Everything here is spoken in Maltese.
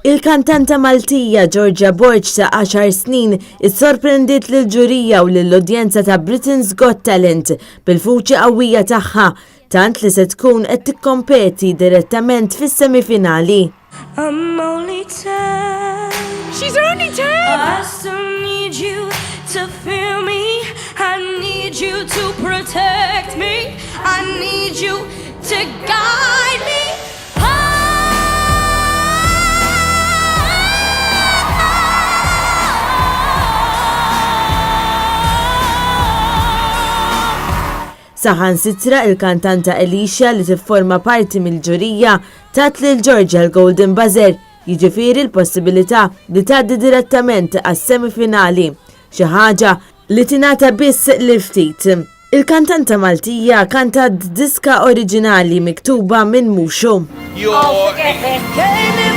Il-kantanta Maltija Giorgia Borg ta' 10 snin ssorprendiet lill-ġurija u lill-udjenza ta' Britain's Got Talent bil-vuċi qawwija tagħha, tant li se tkun qed tikkompeti direttament fis-semi-finali. I'm only 10. She's only 10! I still need you to feel me. I need you to protect me. I need you to guide me. Saħan sitra il-kantanta Alicia li tifforma parti mill-ġurija tat lill-Giorgia l-Golden Buzzer, jiġifieri l-possibilità li tgħaddi direttament għas-semi-finali, xi ħaġa li tingħata biss lil ftit. Il-kantanta Maltija kantat diska oriġinali miktuba minn Muxu. All forget it.